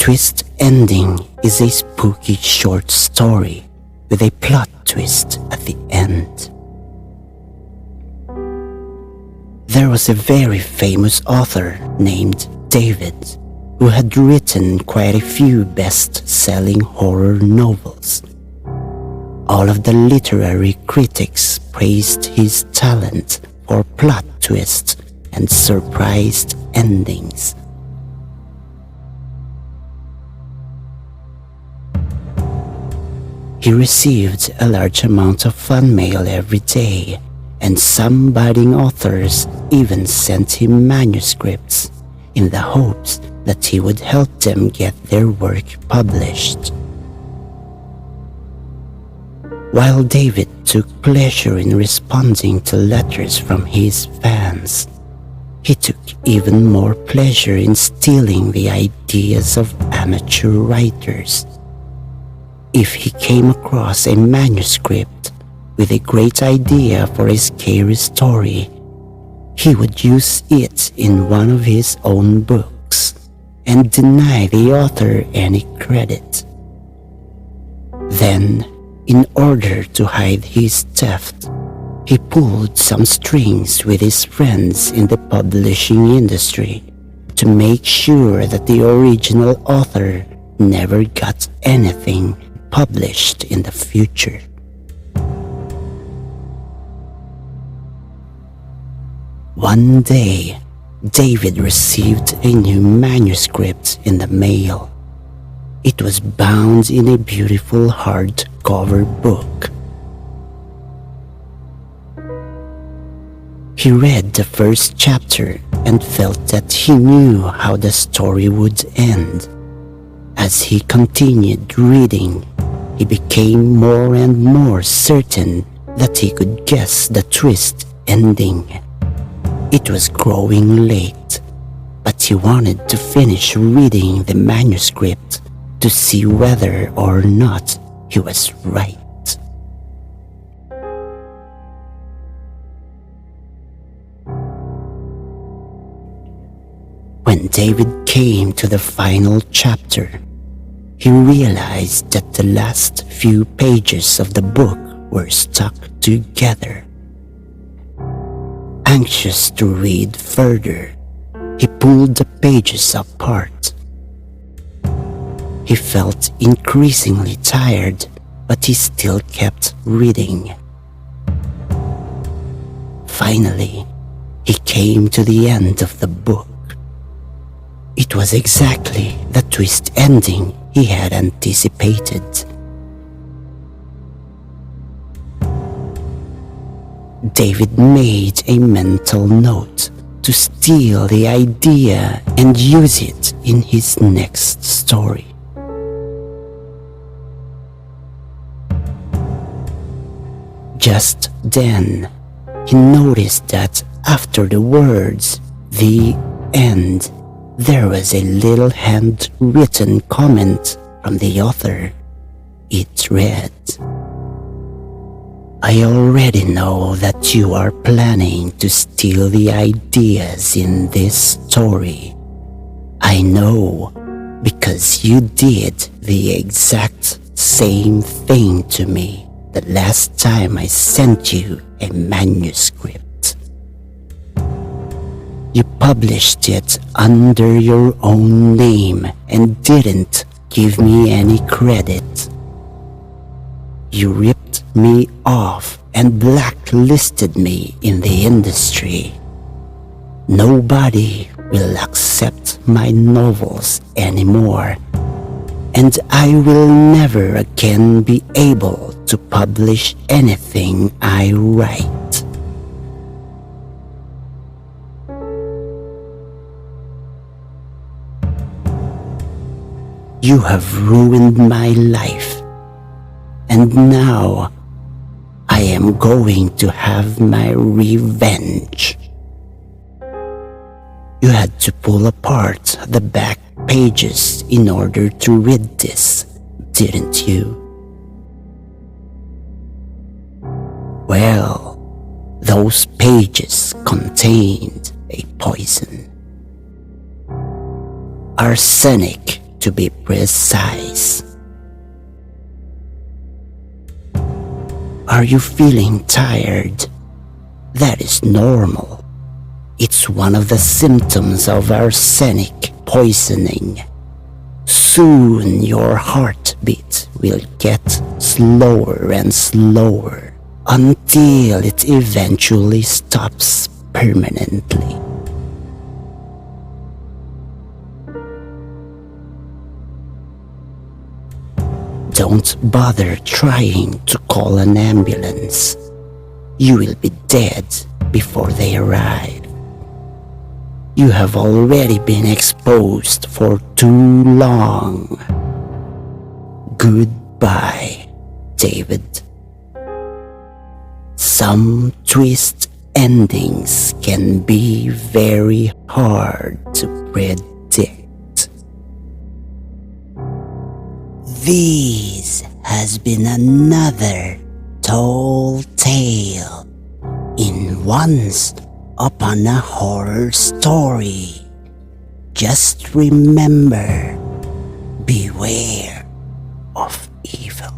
Twist Ending is a spooky short story with a plot twist at the end. There was a very famous author named David who had written quite a few best-selling horror novels. All of the literary critics praised his talent for plot twists and surprised endings. He received a large amount of fan mail every day, and some budding authors even sent him manuscripts in the hopes that he would help them get their work published. While David took pleasure in responding to letters from his fans, he took even more pleasure in stealing the ideas of amateur writers. If he came across a manuscript with a great idea for a scary story, he would use it in one of his own books and deny the author any credit. Then, in order to hide his theft, he pulled some strings with his friends in the publishing industry to make sure that the original author never got anything published in the future. One day, David received a new manuscript in the mail. It was bound in a beautiful hardcover book. He read the first chapter and felt that he knew how the story would end. As he continued reading, he became more and more certain that he could guess the twist ending. It was growing late, but he wanted to finish reading the manuscript to see whether or not he was right. When David came to the final chapter, he realized that the last few pages of the book were stuck together. Anxious to read further, he pulled the pages apart. He felt increasingly tired, but he still kept reading. Finally, he came to the end of the book. It was exactly the twist ending he had anticipated. David made a mental note to steal the idea and use it in his next story. Just then, he noticed that after the words, "the end," there was a little handwritten comment from the author. It read, "I already know that you are planning to steal the ideas in this story. I know because you did the exact same thing to me the last time I sent you a manuscript. You published it under your own name and didn't give me any credit. You ripped me off and blacklisted me in the industry. Nobody will accept my novels anymore, and I will never again be able to publish anything I write. You have ruined my life, and now I am going to have my revenge." You had to pull apart the back pages in order to read this, didn't you? Well, those pages contained a poison. Arsenic to be precise. Are you feeling tired? That is normal. It's one of the symptoms of arsenic poisoning. Soon your heartbeat will get slower and slower until it eventually stops permanently. Don't bother trying to call an ambulance. You will be dead before they arrive. You have already been exposed for too long. Goodbye, David. Some twist endings can be very hard to predict. This has been another tall tale in Once Upon a Horror Story. Just remember, beware of evil.